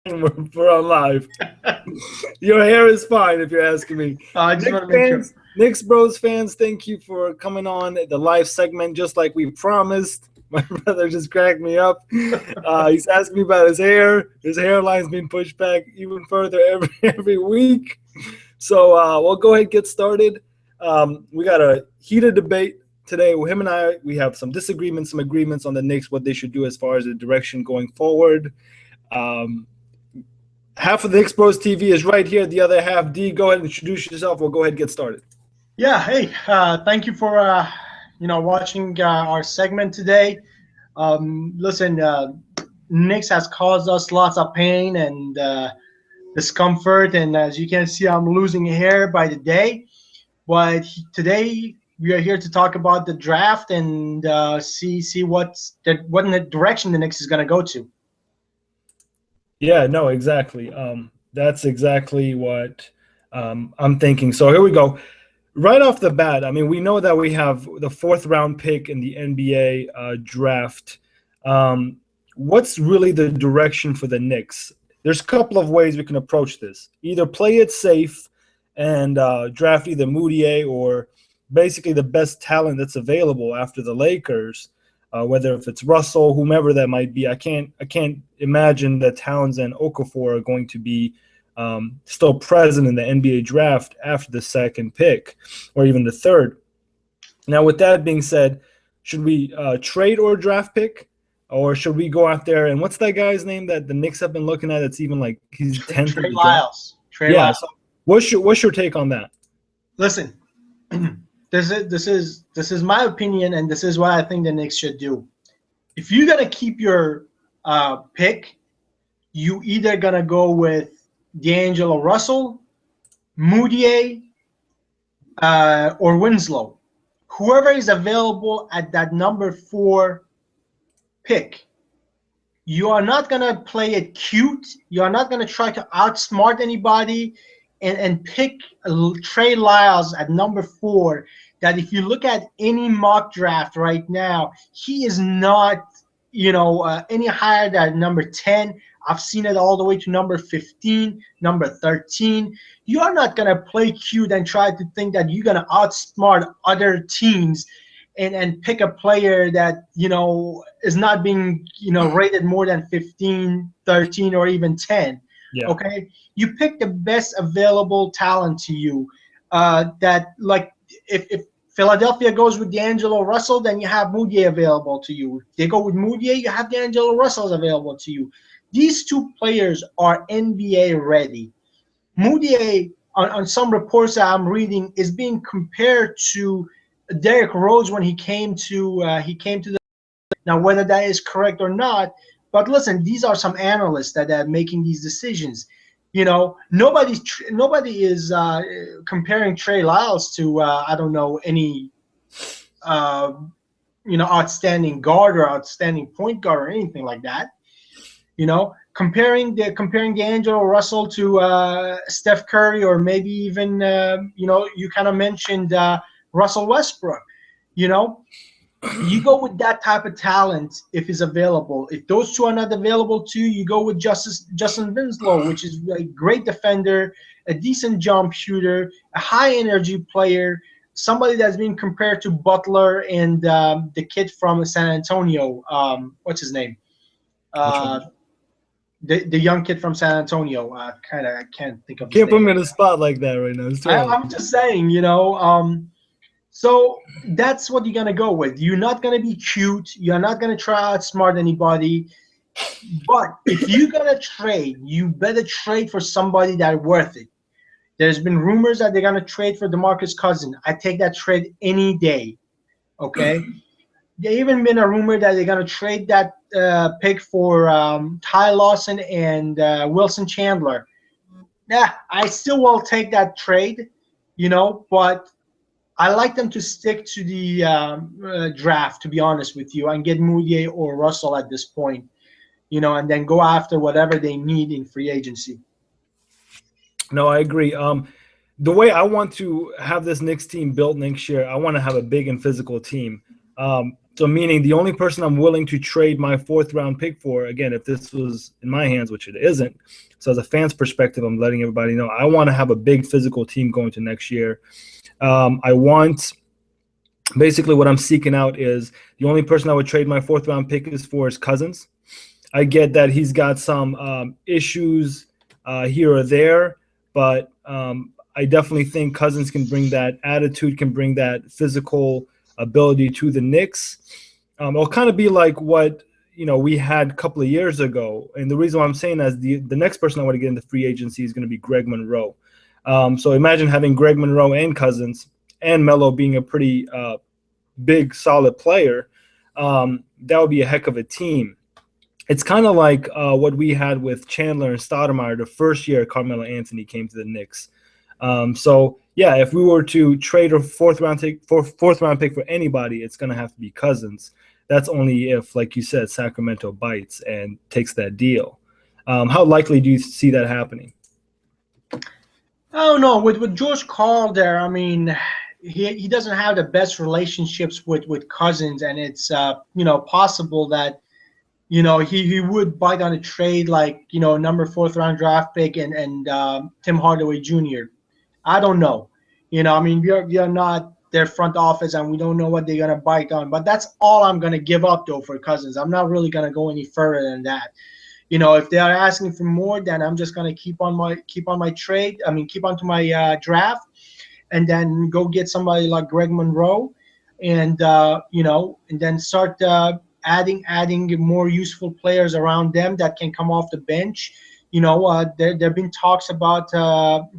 We're on live. Your hair is fine, if you're asking me. I just Knicks want to make sure. fans, Knicks Bros fans, thank you for coming on the live segment, just like we promised. My brother just cracked me up. He's asking me about his hair. His hairline's been pushed back even further every week. So we'll go ahead and get started. We got a heated debate today. Him and I, we have some disagreements, some agreements on the Knicks, what they should do as far as the direction going forward. Half of the Knicks Bros TV is right here. The other half, D, go ahead and introduce yourself. We'll go ahead and get started. Yeah, hey, thank you for watching our segment today. Listen, Knicks has caused us lots of pain and discomfort, and as you can see, I'm losing hair by the day. But today we are here to talk about the draft and see what in the direction the Knicks is going to go to. Yeah, no, exactly. That's exactly what I'm thinking. So here we go. Right off the bat, I mean, we know that we have the 4th round pick in the NBA draft. What's really the direction for the Knicks? There's a couple of ways we can approach this. Either play it safe and draft either Moutier or basically the best talent that's available after the Lakers. Whether if it's Russell, whomever that might be, I can't imagine that Towns and Okafor are going to be still present in the NBA draft after the 2nd pick or even the 3rd. Now, with that being said, should we trade or draft pick, or should we go out there and what's that guy's name that the Knicks have been looking at? It's even like he's 10th in the Lyles. draft. Yeah. So what's your take on that? Listen. This is my opinion, and this is what I think the Knicks should do. If you're gonna keep your pick, you either gonna go with D'Angelo Russell, Moutier, or Winslow. Whoever is available at that number 4 pick. You are not gonna play it cute. You are not gonna try to outsmart anybody and pick Trey Lyles at number 4. That if you look at any mock draft right now, he is not, any higher than number 10. I've seen it all the way to number 15, number 13. You are not going to play cute and try to think that you're going to outsmart other teams and pick a player that, is not being, rated more than 15, 13, or even 10. Yeah. Okay? You pick the best available talent to you that, like, if Philadelphia goes with D'Angelo Russell, then you have Moutier available to you. If they go with Moutier, you have D'Angelo Russell available to you. These 2 players are NBA ready. Moutier, on some reports that I'm reading, is being compared to Derrick Rose when he came to the. Now, whether that is correct or not, but listen, these are some analysts that are making these decisions. Nobody is comparing Trey Lyles to I don't know, any outstanding guard or outstanding point guard or anything like that. Comparing D'Angelo Russell to Steph Curry, or maybe even you kind of mentioned Russell Westbrook. You go with that type of talent if it's available. If those 2 are not available to you, you go with Justin Winslow, which is a great defender, a decent jump shooter, a high-energy player, somebody that's being compared to Butler and the kid from San Antonio. What's his name? The young kid from San Antonio. I can't think of his name. Can't put me in a spot like that right now. I'm just saying, So that's what you're going to go with. You're not going to be cute. You're not going to try to outsmart anybody. But if you're going to trade, you better trade for somebody that's worth it. There's been rumors that they're going to trade for DeMarcus Cousins. I take that trade any day. Okay? There even been a rumor that they're going to trade that pick for Ty Lawson and Wilson Chandler. Yeah, I still will take that trade, but I like them to stick to the draft, to be honest with you, and get Moutier or Russell at this point, and then go after whatever they need in free agency. No, I agree. The way I want to have this Knicks team built next year, I want to have a big and physical team. So meaning the only person I'm willing to trade my fourth round pick for, again, if this was in my hands, which it isn't. So as a fan's perspective, I'm letting everybody know I want to have a big physical team going to next year. I want basically what I'm seeking out is the only person I would trade my fourth round pick is for is Cousins. I get that he's got some issues here or there, but I definitely think Cousins can bring that attitude, can bring that physical ability to the Knicks. It'll kind of be like what we had a couple of years ago, and the reason why I'm saying that is the next person I want to get into free agency is going to be Greg Monroe. So imagine having Greg Monroe and Cousins and Melo being a pretty big, solid player. That would be a heck of a team. It's kind of like what we had with Chandler and Stoudemire the first year Carmelo Anthony came to the Knicks. So yeah, if we were to trade a fourth round pick for anybody, it's going to have to be Cousins. That's only if, like you said, Sacramento bites and takes that deal. How likely do you see that happening? Oh no, with George Karl there, I mean, he doesn't have the best relationships with Cousins, and it's possible that he would bite on a trade like number fourth round draft pick and Tim Hardaway Jr. I don't know. I mean, we are not their front office, and we don't know what they're gonna bite on. But that's all I'm gonna give up though for Cousins. I'm not really gonna go any further than that. If they are asking for more, then I'm just gonna keep on my trade. I mean, keep on to my draft, and then go get somebody like Greg Monroe, and and then start adding more useful players around them that can come off the bench. There've been talks about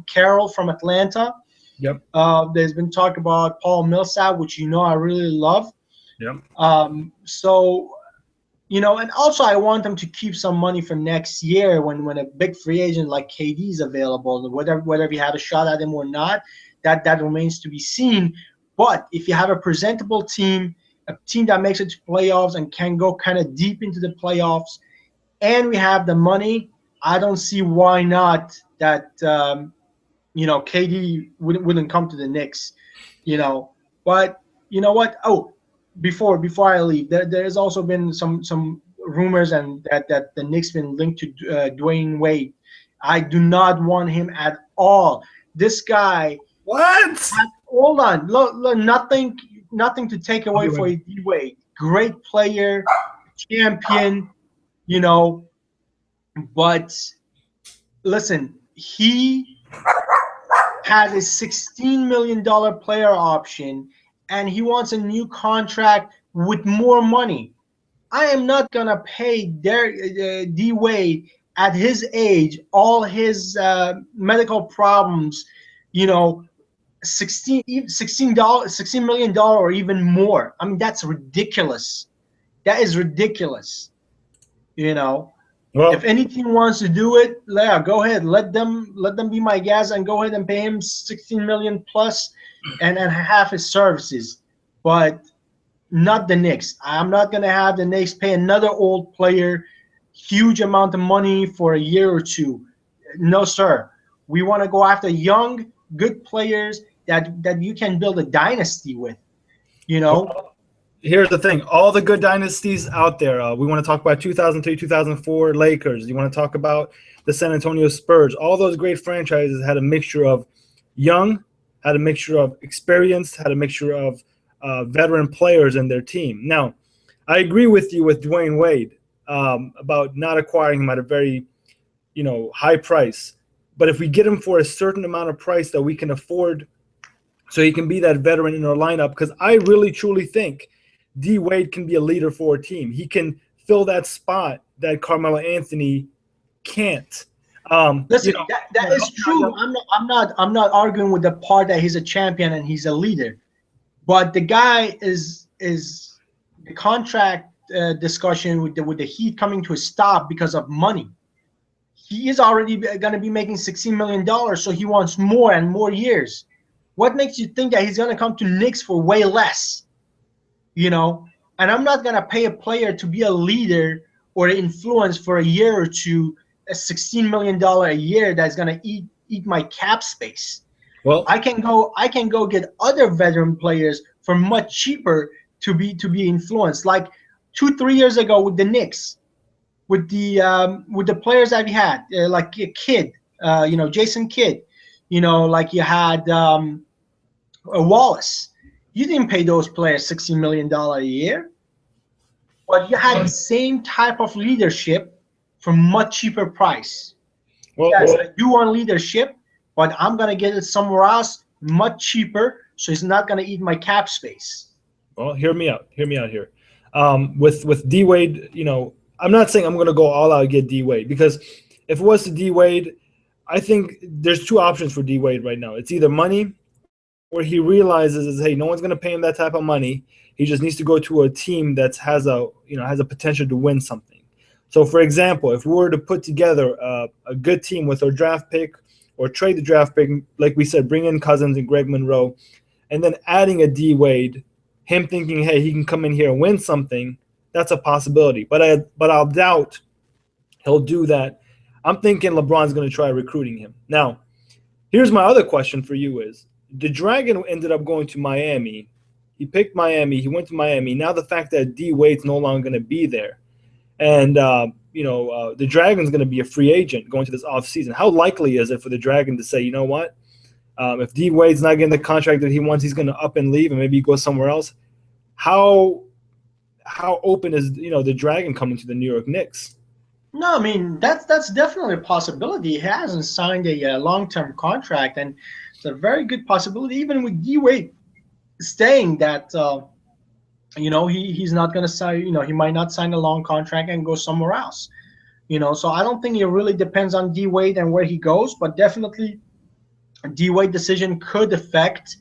Carroll from Atlanta. Yep. There's been talk about Paul Millsap, which I really love. Yep. So and also I want them to keep some money for next year when a big free agent like KD is available. Whether you have a shot at him or not, that remains to be seen. But if you have a presentable team, a team that makes it to playoffs and can go kind of deep into the playoffs, and we have the money, I don't see why not that KD wouldn't come to the Knicks. But you know what? Oh, before I leave, there has also been some rumors and that the Knicks been linked to Dwayne Wade. I do not want him at all. This guy. What? Hold on. Look, nothing to take away for D Wade. Great player, champion, but listen, he has a $16 million player option, and he wants a new contract with more money. I am not gonna pay D Wade at his age, all his medical problems, $16 million or even more. I mean, that's ridiculous. That is ridiculous. Well, if any team wants to do it, yeah, go ahead. Let them be my guys and go ahead and pay him $16 million plus and half his services. But not the Knicks. I'm not gonna have the Knicks pay another old player huge amount of money for a year or two. No, sir. We want to go after young, good players that you can build a dynasty with. Well, here's the thing. All the good dynasties out there. We want to talk about 2003, 2004 Lakers. You want to talk about the San Antonio Spurs. All those great franchises had a mixture of young, had a mixture of experienced, had a mixture of veteran players in their team. Now, I agree with you with Dwayne Wade about not acquiring him at a very, high price. But if we get him for a certain amount of price that we can afford, so he can be that veteran in our lineup, because I really truly think D Wade can be a leader for a team. He can fill that spot that Carmelo Anthony can't. Listen, that is true. I'm not arguing with the part that he's a champion and he's a leader, but the guy is the contract discussion with the Heat coming to a stop because of money. He is already going to be making $16 million, so he wants more and more years. What makes you think that he's going to come to Knicks for way less? And I'm not going to pay a player to be a leader or influence for a year or two, a $16 million a year that's going to eat my cap space. Well, I can go get other veteran players for much cheaper to be influenced. Like 2-3 years ago with the Knicks, with the players that he had, like a Kidd, Jason Kidd, like you had Wallace. You didn't pay those players $60 million a year, but you had the same type of leadership for much cheaper price. Well, Yes, you want leadership, but I'm gonna get it somewhere else much cheaper, so it's not gonna eat my cap space. well, hear me out. Hear me out here. With D Wade, I'm not saying I'm going to go all out and get D Wade, because if it was to D Wade, I think there's two options for D Wade right now. It's either money, where he realizes is, hey, no one's going to pay him that type of money. He just needs to go to a team that has a potential to win something. So, for example, if we were to put together a good team with our draft pick, or trade the draft pick, like we said, bring in Cousins and Greg Monroe, and then adding a D Wade, him thinking, hey, he can come in here and win something, that's a possibility. But I'll doubt he'll do that. I'm thinking LeBron's going to try recruiting him. Now, here's my other question for you is, the Dragon ended up going to Miami. He picked Miami. He went to Miami. Now the fact that D Wade's no longer going to be there, and the Dragon's going to be a free agent going to this offseason, how likely is it for the Dragon to say, you know what, if D Wade's not getting the contract that he wants, he's going to up and leave and maybe go somewhere else? How open is the Dragon coming to the New York Knicks? No, I mean that's definitely a possibility. He hasn't signed a long-term contract, and it's a very good possibility. Even with D Wade saying that, he's not going to sign. He might not sign a long contract and go somewhere else. So I don't think it really depends on D Wade and where he goes, but definitely D Wade decision could affect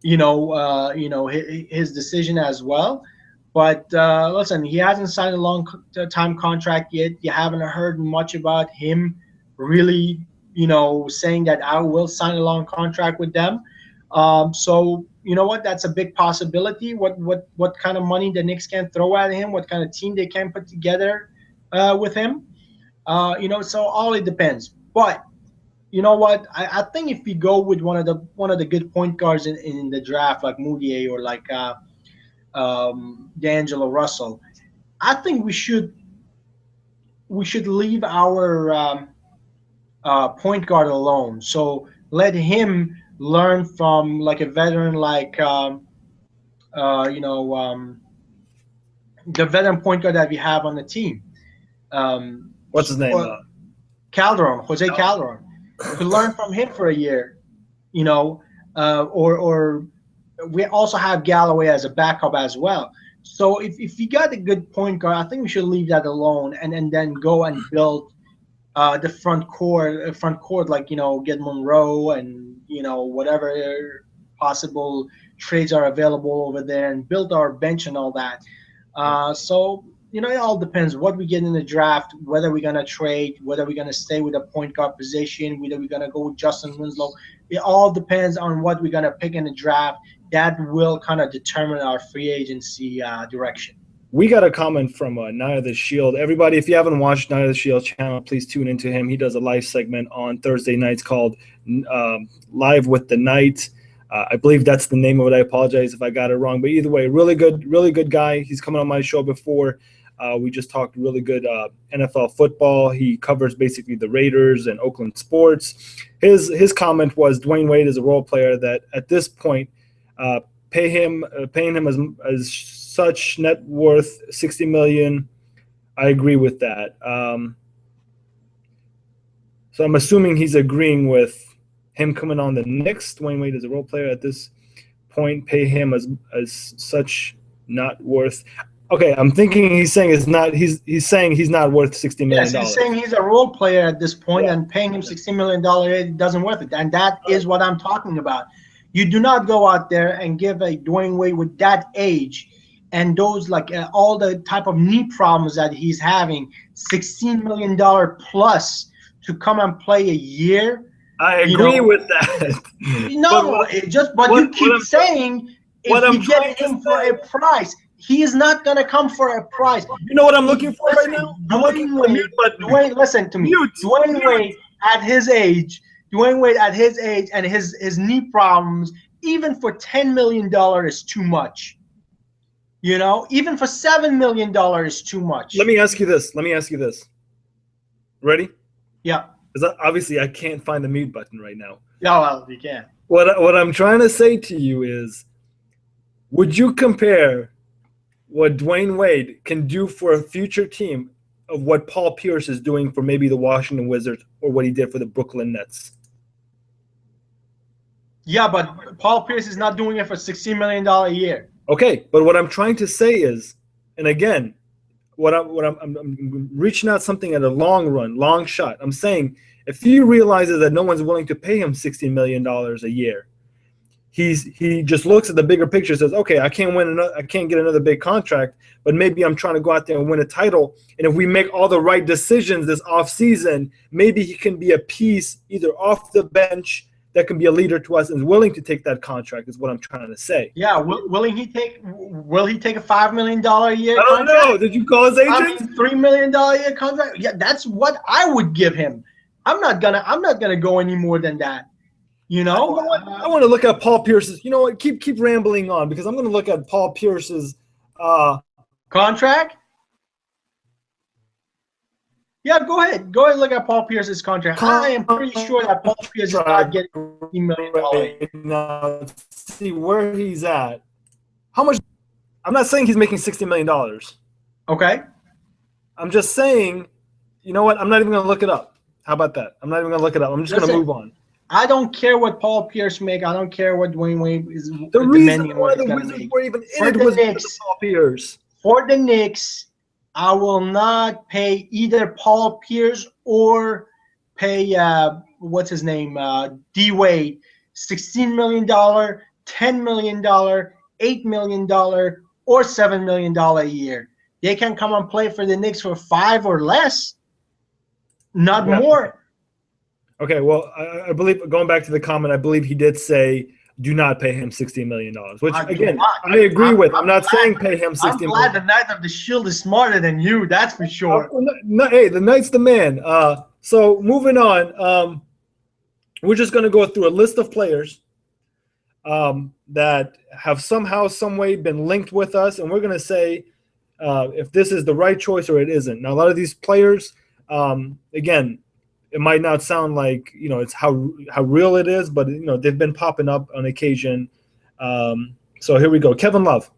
his decision as well. But listen, he hasn't signed a long-time contract yet. You haven't heard much about him really, saying that I will sign a long contract with them. So you know what? That's a big possibility. What kind of money the Knicks can throw at him? What kind of team they can put together with him? So all it depends. But you know what? I think if we go with one of the good point guards in the draft, like Moutier or like D'Angelo Russell, I think we should leave our point guard alone. So let him learn from like a veteran, like the veteran point guard that we have on the team. What's his name? Jose Calderon. To learn from him for a year, or we also have Galloway as a backup as well. So if you got a good point guard, I think we should leave that alone and then go and build the front court, like get Monroe and whatever possible trades are available over there, and build our bench and all that. So it all depends what we get in the draft, whether we're gonna trade, whether we're gonna stay with a point guard position, whether we're gonna go with Justin Winslow. It all depends on what we're gonna pick in the draft. That will kind of determine our free agency direction. We got a comment from Night of the Shield. Everybody, if you haven't watched Night of the Shield channel, please tune into him. He does a live segment on Thursday nights called Live with the Night. I believe that's the name of it. I apologize if I got it wrong. But either way, really good guy. He's coming on my show before. We just talked really good NFL football. He covers basically the Raiders and Oakland sports. His comment was Dwayne Wade is a role player that at this point, paying him as such net worth $60 million. I agree with that. So I'm assuming he's agreeing with him coming on the Knicks. Dwayne Wade is a role player at this point. Pay him as such not worth. Okay, I'm thinking he's saying it's not. He's saying he's not worth $60 million. Yes, he's saying he's a role player at this point, and paying him $60 million it doesn't worth it. And that is what I'm talking about. You do not go out there and give a Dwayne Wade with that age and those all the type of knee problems that he's having, $16 million plus to come and play a year. I agree with that. But you keep saying if you get him for a price. He is not going to come for a price. You know what I'm looking for right now? Dwayne, listen to me. Dwayne Wade at his age and his knee problems, even for $10 million is too much. You know, even for $7 million is too Let much. me ask you this. Let me ask you this. Ready? Yeah. Because obviously I can't find the mute button right now. Yeah, well, you can. What I'm trying to say to you is, would you compare what Dwayne Wade can do for a future team of what Paul Pierce is doing for maybe the Washington Wizards or what he did for the Brooklyn Nets? Yeah, but Paul Pierce is not doing it for $16 million a year. Okay, but what I'm trying to say is, and again, I'm reaching out something at a long run, long shot. I'm saying if he realizes that no one's willing to pay him $60 million a year, he just looks at the bigger picture, says, okay, I can't get another big contract, but maybe I'm trying to go out there and win a title. And if we make all the right decisions this offseason, maybe he can be a piece either off the bench that can be a leader to us and is willing to take that contract, is what I'm trying to say. Yeah, will he take a $5 million a year I don't contract? know. Did you call his agent? I mean, $3 million a year contract. Yeah, that's what I would give him. I'm not gonna go any more than that. You know, I want to look at Paul Pierce's. You know what? Keep rambling on because I'm going to look at Paul Pierce's contract. Yeah, go ahead. Go ahead and look at Paul Pierce's contract. I am pretty sure that Paul Pierce is not getting $15 million. Right now. See where he's at. How much? I'm not saying he's making $60 million. Okay. I'm just saying, you know what? I'm not even going to look it up. How about that? I'm not even going to look it up. I'm just going to move on. I don't care what Paul Pierce make. I don't care what Dwayne Wade is. The reason why the Wizards were even in it was because of Paul Pierce. For the Knicks, I will not pay either Paul Pierce or pay what's his name, D Wade, $16 million, $10 million, $8 million, or $7 million a year. They can come and play for the Knicks for 5 or less, not more. Okay, well, I believe, going back to the comment, I believe he did say do not pay him $16 million, which, again, I agree with. I'm not saying pay him $16 million. I'm glad the Knight of the Shield is smarter than you, that's for sure. Hey, the Knight's the man. So moving on, we're just going to go through a list of players that have somehow, some way been linked with us, and we're going to say if this is the right choice or it isn't. Now, a lot of these players, again, it might not sound like, you know, it's how real it is, but, you know, they've been popping up on occasion. So here we go. Kevin Love.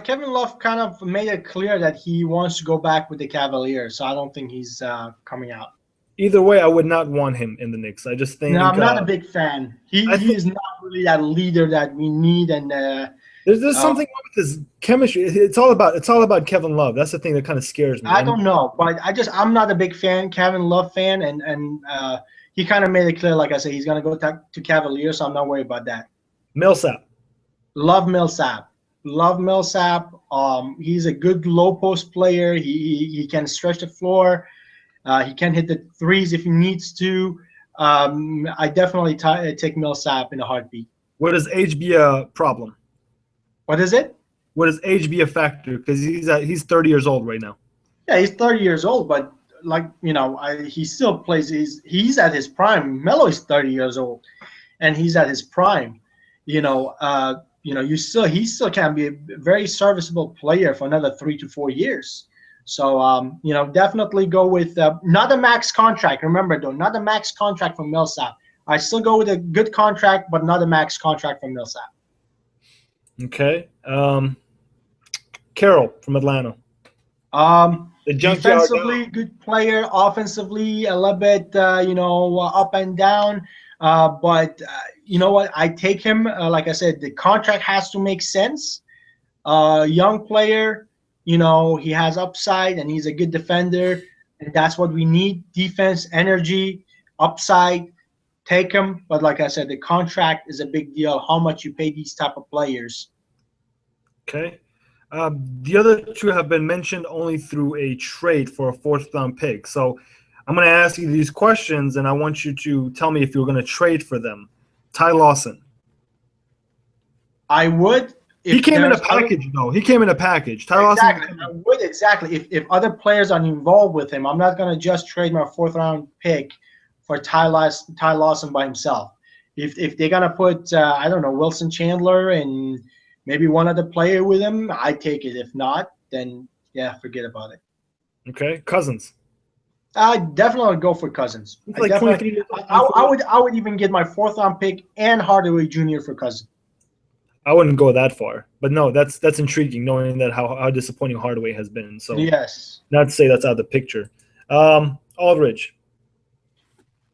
Kevin Love kind of made it clear that he wants to go back with the Cavaliers, so I don't think he's coming out. Either way, I would not want him in the Knicks. I just think. No, I'm not a big fan. He is not really that leader that we need, and there's something wrong with his chemistry. It's all about Kevin Love. That's the thing that kind of scares me. I don't know, but I'm not a big Kevin Love fan, and he kind of made it clear, like I said, he's gonna go to Cavaliers, so I'm not worried about that. Millsap. Love Millsap. He's a good low post player. He can stretch the floor. He can hit the threes if he needs to. I definitely take Millsap in a heartbeat. Would his age be a problem? What is it? Would his age be a factor? Because he's 30 years old right now. Yeah, he's 30 years old, but he still plays. He's at his prime. Melo is 30 years old, and he's at his prime. He still can be a very serviceable player for another 3 to 4 years. So, definitely go with not a max contract. Remember, though, not a max contract from Millsap. I still go with a good contract, but not a max contract from Millsap. Okay. Carroll from Atlanta. Defensively, good player. Offensively, a little bit, up and down. But you know what? I take him. Like I said, the contract has to make sense. Young player. He has upside, and he's a good defender, and that's what we need: defense, energy, upside. Take him, but like I said, the contract is a big deal. How much you pay these type of players? Okay. The other two have been mentioned only through a trade for a fourth-round pick. So I'm going to ask you these questions, and I want you to tell me if you're going to trade for them. Ty Lawson. I would. He came in a package, though. He came in a package. Ty exactly. Lawson. I would, exactly. If other players are involved with him, I'm not going to just trade my fourth-round pick for Ty Lawson by himself. If they're going to put, Wilson Chandler and maybe one other player with him, I take it. If not, then yeah, forget about it. Okay, Cousins. I definitely would go for Cousins. He's I like definitely, 23 years old. I would even get my 4th-round pick and Hardaway Jr. for Cousins. I wouldn't go that far, but no, that's intriguing knowing that how disappointing Hardaway has been. So Yes, not to say that's out of the picture. Aldridge.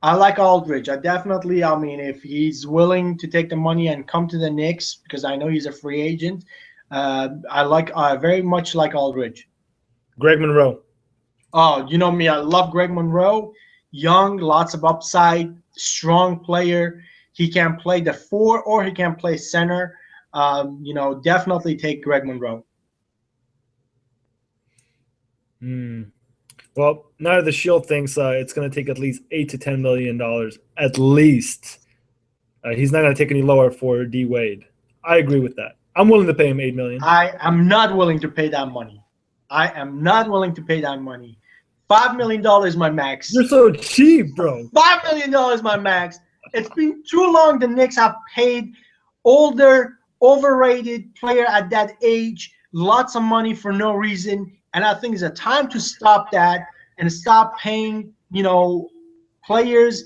I like Aldridge. I mean, if he's willing to take the money and come to the Knicks, because I know he's a free agent, I very much like Aldridge. Greg Monroe. Oh, you know me, I love Greg Monroe. Young, lots of upside, strong player. He can play the 4 or he can play center. Definitely take Greg Monroe. Well, now the Shield thinks it's going to take at least $8 to $10 million at least. He's not going to take any lower for D Wade. I agree with that. I'm willing to pay him $8 million. I am not willing to pay that money. I am not willing to pay that money. $5 million is my max. You're so cheap, bro. $5 million is my max. It's been too long. The Knicks have paid older, overrated player at that age lots of money for no reason, and I think it's a time to stop that and stop paying, players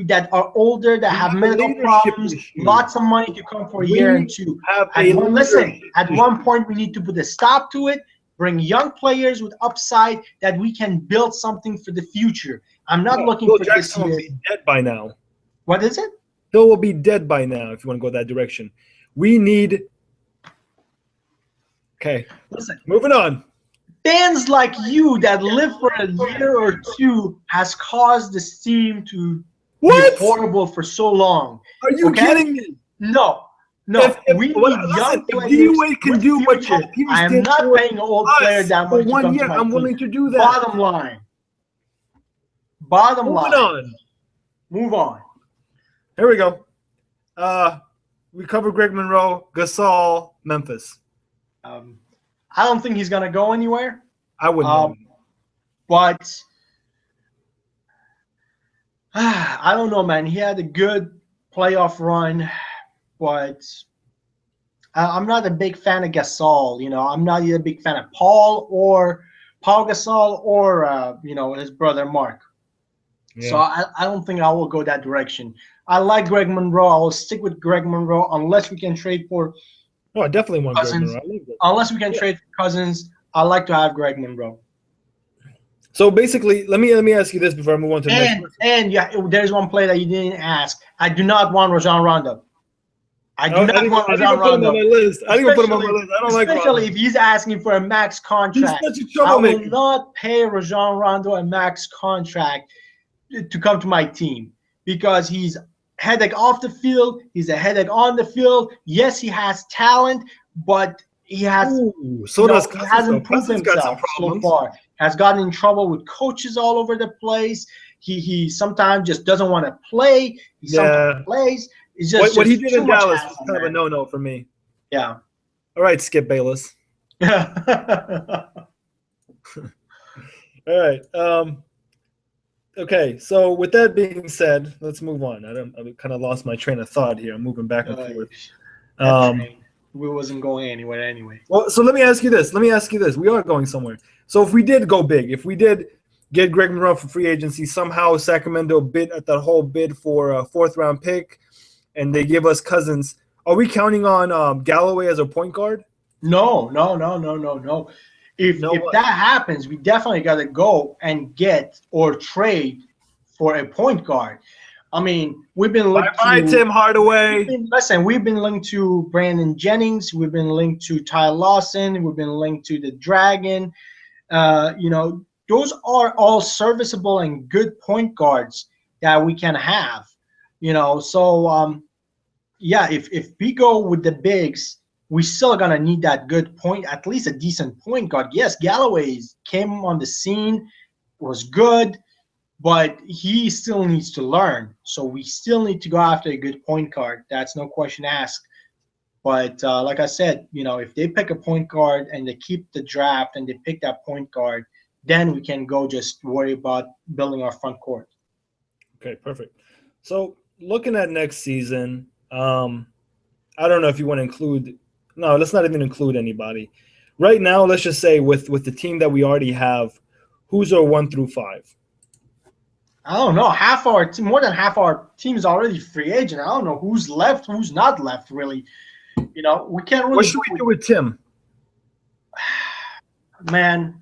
that are older that have medical problems, lots of money to come for a year and two. At one point we need to put a stop to it. Bring young players with upside that we can build something for the future. I'm not looking for this year. Will be dead by now. What is it? Bill will be dead by now if you want to go that direction. We need. Okay. Listen. Moving on. Fans like you that live for a year or two has caused this team to be horrible for so long. Are you kidding me? No. We need young players. D-Wade can do what Paul Pierce I am not paying an old player that much. For 1 year, I'm willing to do that. Bottom line. Move on. Here we go. We covered Greg Monroe, Gasol, Memphis. I don't think he's gonna go anywhere. I wouldn't. But I don't know, man. He had a good playoff run, but I'm not a big fan of Gasol. I'm not either a big fan of Paul Gasol or his brother Mark. Yeah. So I don't think I will go that direction. I like Greg Monroe. I will stick with Greg Monroe unless we can trade for. Oh, I definitely want Cousins. Greg Monroe. Unless we can trade for Cousins, I like to have Greg Monroe. So basically, let me ask you this before I move on to the next person. And yeah, there's one play that you didn't ask. I do not want Rajon Rondo. I do not want Rajon Rondo. I didn't even put him on my list. I don't like Rondo. Especially if he's asking for a max contract. He's such a troublemaker. I will not pay Rajon Rondo a max contract to come to my team because he's headache off the field. He's a headache on the field. Yes, he has talent, but he has he hasn't proved himself so far. Has gotten in trouble with coaches all over the place. He sometimes just doesn't want to play. He sometimes plays. It's just what he did in Dallas was kind of a no-no for me. Yeah. All right, Skip Bayless. All right. Okay, so with that being said, let's move on. I kind of lost my train of thought here. I'm moving back and forth. We wasn't going anywhere anyway. Well, so let me ask you this. We are going somewhere. So if we did go big, if we did get Greg Monroe for free agency, somehow Sacramento bid at that whole bid for a 4th-round pick, and they give us Cousins, are we counting on Galloway as a point guard? No. If that happens, we definitely got to go and get or trade for a point guard. I mean, we've been linked to Tim Hardaway. We've been linked to Brandon Jennings. We've been linked to Ty Lawson. We've been linked to the Dragon. Those are all serviceable and good point guards that we can have. So if we go with the bigs, we still gonna need that good point, at least a decent point guard. Yes, Galloway came on the scene, was good, but he still needs to learn. So we still need to go after a good point guard. That's no question asked. But like I said, if they pick a point guard and they keep the draft and they pick that point guard, then we can go just worry about building our front court. Okay, perfect. So looking at next season, I don't know if you want to include No, let's not even include anybody. Right now, let's just say with the team that we already have, who's our 1 through 5? I don't know. Half our team, more than half our team is already free agent. I don't know who's left, who's not left. Really, we can't really. What should we do with Tim? Man,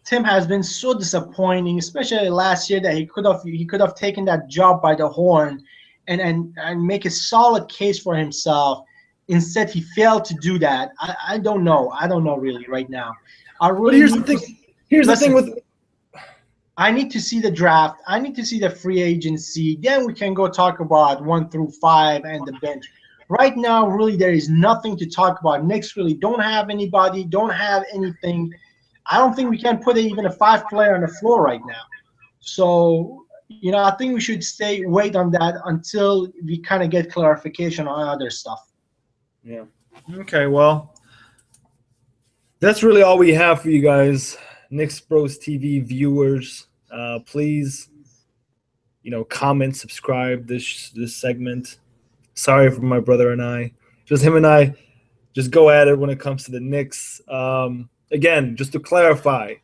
Tim has been so disappointing, especially last year that he could have taken that job by the horn, and make a solid case for himself. Instead, he failed to do that. I don't know. I don't know really right now. I But really here's the need thing. to Here's the thing listen. with I need to see the draft. I need to see the free agency. Then we can go talk about 1 through 5 and the bench. Right now, really, there is nothing to talk about. Knicks really don't have anybody, don't have anything. I don't think we can put even a 5 player on the floor right now. So, I think we should wait on that until we kind of get clarification on other stuff. Yeah. Okay, well, that's really all we have for you guys, Knicks Bros TV viewers. Please, comment, subscribe this segment. Sorry for my brother and I. Just him and I just go at it when it comes to the Knicks. Again, just to clarify,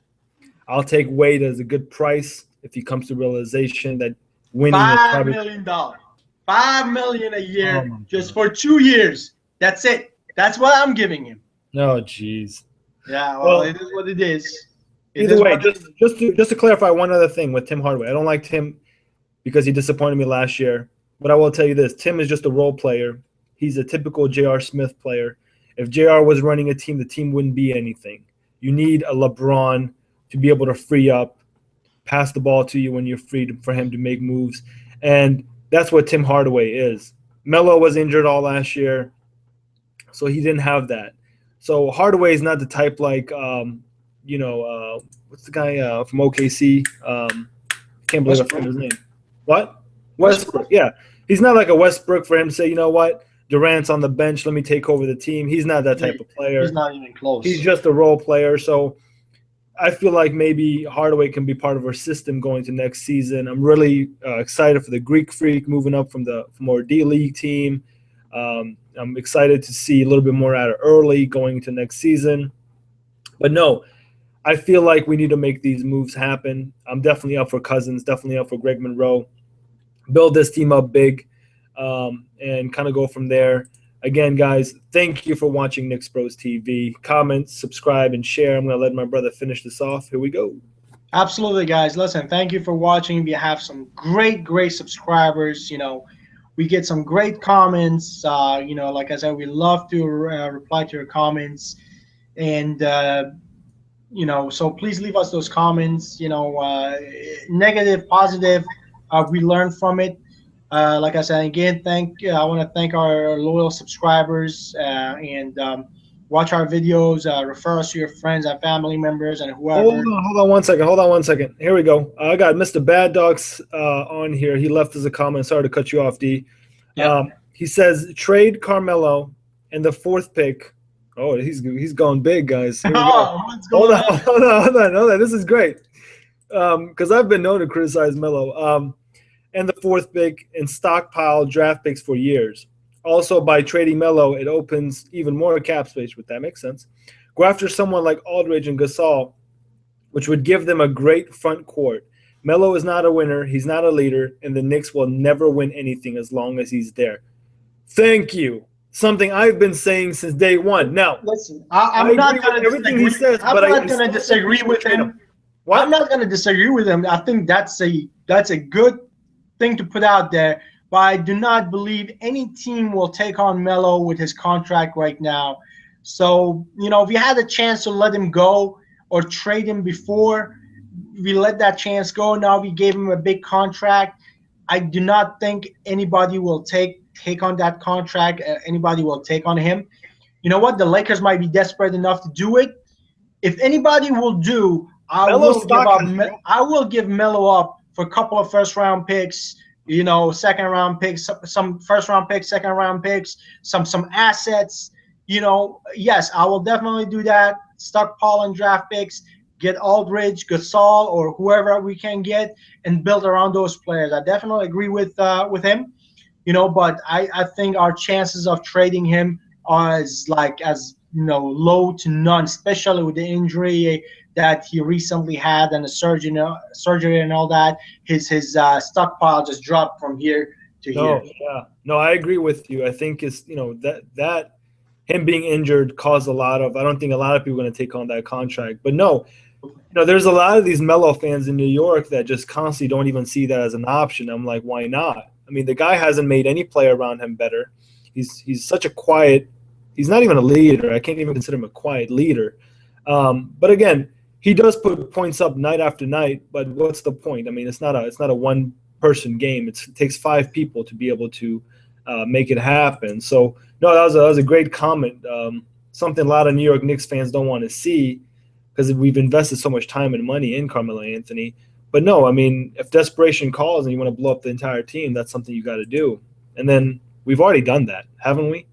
I'll take Wade as a good price if he comes to realization that winning is $5 probably million, $5 million a year my just for 2 years. That's it. That's what I'm giving him. no, jeez. Yeah, Well, it is what it is. Either way, just to clarify one other thing with Tim Hardaway. I don't like Tim because he disappointed me last year. But I will tell you this: Tim is just a role player. He's a typical J.R. Smith player. If J.R. was running a team, the team wouldn't be anything. You need a LeBron to be able to free up, pass the ball to you when you're free for him to make moves, and that's what Tim Hardaway is. Melo was injured all last year, so he didn't have that. So Hardaway is not the type like what's the guy from OKC? Can't believe I forgot his name. What? Westbrook. Yeah. He's not like a Westbrook for him to say, you know what? Durant's on the bench. Let me take over the team. He's not that type of player. He's not even close. He's just a role player. So I feel like maybe Hardaway can be part of our system going to next season. I'm really excited for the Greek Freak moving up from our D-League team. I'm excited to see a little bit more out of early going into next season. But no, I feel like we need to make these moves happen. I'm definitely up for Cousins, definitely up for Greg Monroe. Build this team up big and kind of go from there. Again, guys, thank you for watching Knicks Bros TV. Comment, subscribe, and share. I'm going to let my brother finish this off. Here we go. Absolutely, guys. Listen, thank you for watching. We have some great subscribers. We get some great comments. Like I said, we love to reply to your comments. And, so please leave us those comments, negative, positive. We learn from it. Like I said, again, I want to thank our loyal subscribers and watch our videos. Refer us to your friends and family members and whoever. Hold on 1 second. Here we go. I got Mr. Bad Dogs on here. He left us a comment. Sorry to cut you off, D. Yeah. He says trade Carmelo and the 4th pick. Oh, he's going big, guys. Here we go. Hold on. This is great. Because I've been known to criticize Melo. And the 4th pick and stockpile draft picks for years. Also, by trading Melo, it opens even more cap space, which that makes sense. Go after someone like Aldridge and Gasol, which would give them a great front court. Melo is not a winner. He's not a leader, and the Knicks will never win anything as long as he's there. Thank you. Something I've been saying since day one. Now, listen, I'm not going to everything he says, I'm but not going to disagree with him. What? I'm not going to disagree with him. I think that's a good thing to put out there, but I do not believe any team will take on Melo with his contract right now. So, if you had a chance to let him go or trade him before, we let that chance go. Now we gave him a big contract. I do not think anybody will take on that contract. Anybody will take on him. You know what? The Lakers might be desperate enough to do it. If anybody will do, I will give Melo up for a couple of first-round picks, second-round picks, some first-round picks, second-round picks, some assets. Yes, I will definitely do that. Stockpile and draft picks, get Aldridge, Gasol, or whoever we can get, and build around those players. I definitely agree with him, but I think our chances of trading him as low to none, especially with the injury that he recently had and the surgery and all that. His stockpile just dropped from here to here. No, yeah, no, I agree with you. I think it's that him being injured caused a lot of. I don't think a lot of people are going to take on that contract. But no, there's a lot of these Melo fans in New York that just constantly don't even see that as an option. I'm like, why not? I mean, the guy hasn't made any player around him better. He's such a quiet. He's not even a leader. I can't even consider him a quiet leader. But again, he does put points up night after night. But what's the point? I mean, it's not a one person game. It takes five people to be able to make it happen. So no, that was a great comment. Something a lot of New York Knicks fans don't want to see because we've invested so much time and money in Carmelo Anthony. But no, I mean, if desperation calls and you want to blow up the entire team, that's something you got to do. And then we've already done that, haven't we?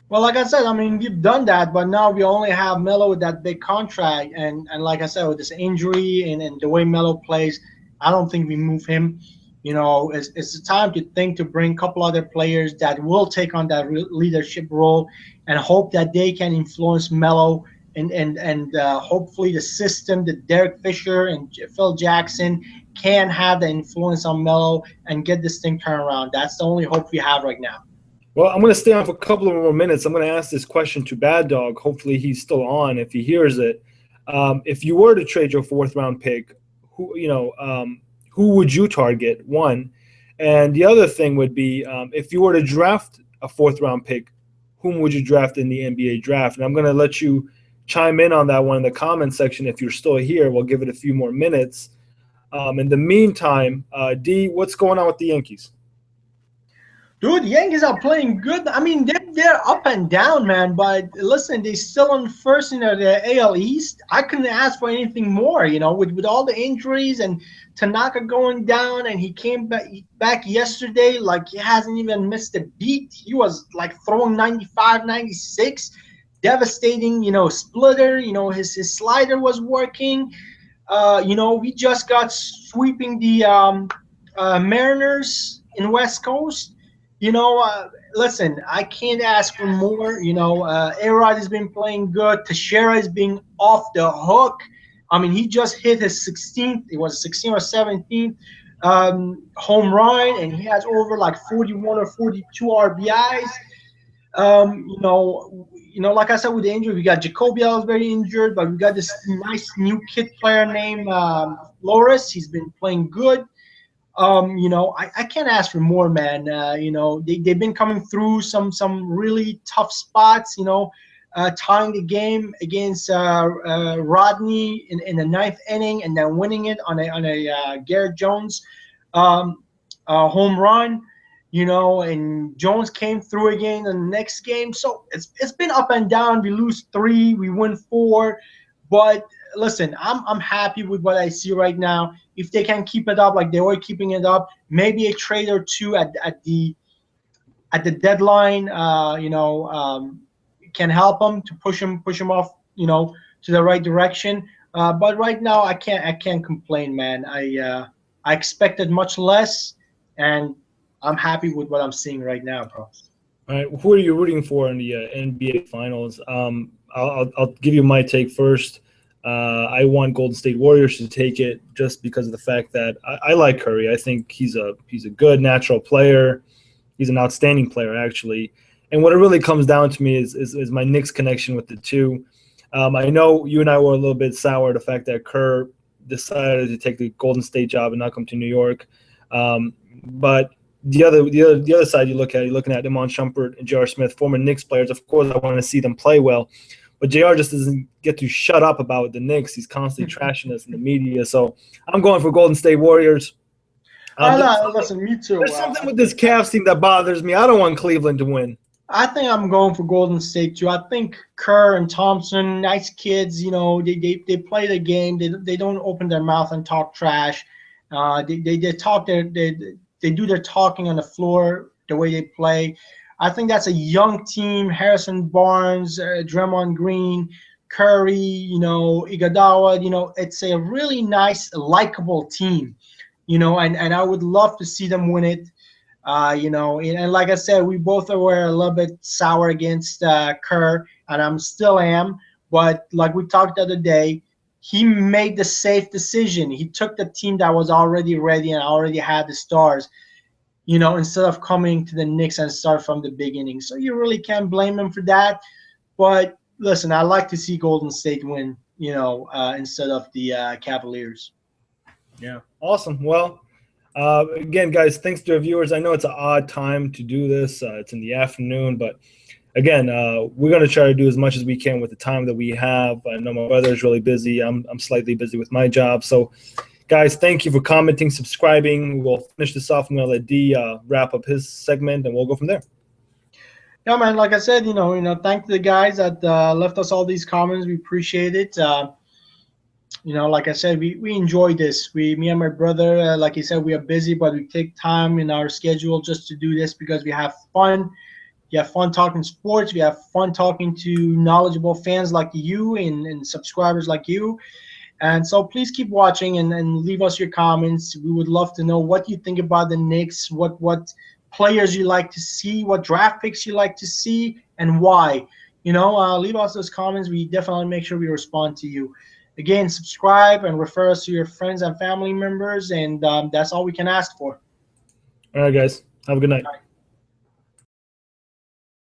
Well, like I said, I mean, we've done that, but now we only have Melo with that big contract, and like I said, with this injury and the way Melo plays, I don't think we move him. It's the time to think to bring a couple other players that will take on that leadership role, and hope that they can influence Melo, and hopefully the system, that Derek Fisher and Phil Jackson can have the influence on Melo and get this thing turned around. That's the only hope we have right now. Well, I'm going to stay on for a couple of more minutes. I'm going to ask this question to Bad Dog. Hopefully, he's still on if he hears it. If you were to trade your fourth round pick, who would you target? One, and the other thing would be if you were to draft a fourth round pick, whom would you draft in the NBA draft? And I'm going to let you chime in on that one in the comment section if you're still here. We'll give it a few more minutes. In the meantime, D, what's going on with the Yankees? Dude, Yankees are playing good. I mean, they're up and down, man. But listen, they still on first in the AL East. I couldn't ask for anything more, with all the injuries and Tanaka going down, and he came back yesterday like he hasn't even missed a beat. He was like throwing 95, 96, devastating, splitter. His slider was working. We just got sweeping the Mariners in West Coast. Listen, I can't ask for more. A-Rod has been playing good. Teixeira is being off the hook. I mean, he just hit his 16th. It was 16th or 17th home run, and he has over like 41 or 42 RBIs. Like I said, with the injury, we got Jacoby was very injured, but we got this nice new kid player named Loris. He's been playing good. I can't ask for more, man. They've been coming through some really tough spots, tying the game against Rodney in the ninth inning and then winning it on a Garrett Jones home run, and Jones came through again in the next game. So it's been up and down. We lose 3, we win 4, but listen, I'm happy with what I see right now. If they can keep it up like they were keeping it up, maybe a trade or two at the deadline, can help them to push them off, to the right direction. But right now, I can't complain, man. I expected much less, and I'm happy with what I'm seeing right now, bro. All right, who are you rooting for in the NBA Finals? I'll give you my take first. I want Golden State Warriors to take it just because of the fact that I like Curry. I think he's a good natural player. He's an outstanding player, actually. And what it really comes down to me is my Knicks connection with the two. I know you and I were a little bit sour the fact that Kerr decided to take the Golden State job and not come to New York. But the other side you're looking at Iman Shumpert and J.R. Smith, former Knicks players. Of course, I want to see them play well. But JR just doesn't get to shut up about the Knicks. He's constantly trashing us in the media. So I'm going for Golden State Warriors. Listen, me too. There's something with this Cavs team that bothers me. I don't want Cleveland to win. I think I'm going for Golden State too. I think Kerr and Thompson, nice kids. They play the game. They don't open their mouth and talk trash. They talk they do their talking on the floor the way they play. I think that's a young team. Harrison Barnes, Draymond Green, Curry, Iguodala. It's a really nice, likable team. And I would love to see them win it. And like I said, we both were a little bit sour against Kerr, and I'm still am. But like we talked the other day, he made the safe decision. He took the team that was already ready and already had the stars, instead of coming to the Knicks and start from the beginning. So you really can't blame him for that. But listen, I like to see Golden State win, instead of the Cavaliers. Yeah, awesome. Well, again, guys, thanks to our viewers. I know it's an odd time to do this. It's in the afternoon, but again, we're going to try to do as much as we can with the time that we have. I know my brother is really busy. I'm slightly busy with my job. So, guys, thank you for commenting, subscribing. We'll finish this off. I'm going to let D wrap up his segment, and we'll go from there. Yeah, man. Like I said, thank the guys that left us all these comments. We appreciate it. Like I said, we enjoy this. Me and my brother, like you said, we are busy, but we take time in our schedule just to do this because we have fun. We have fun talking sports. We have fun talking to knowledgeable fans like you and subscribers like you. And so please keep watching and leave us your comments. We would love to know what you think about the Knicks, what players you like to see, what draft picks you like to see, and why. Leave us those comments. We definitely make sure we respond to you. Again, subscribe and refer us to your friends and family members, and that's all we can ask for. All right, guys. Have a good night.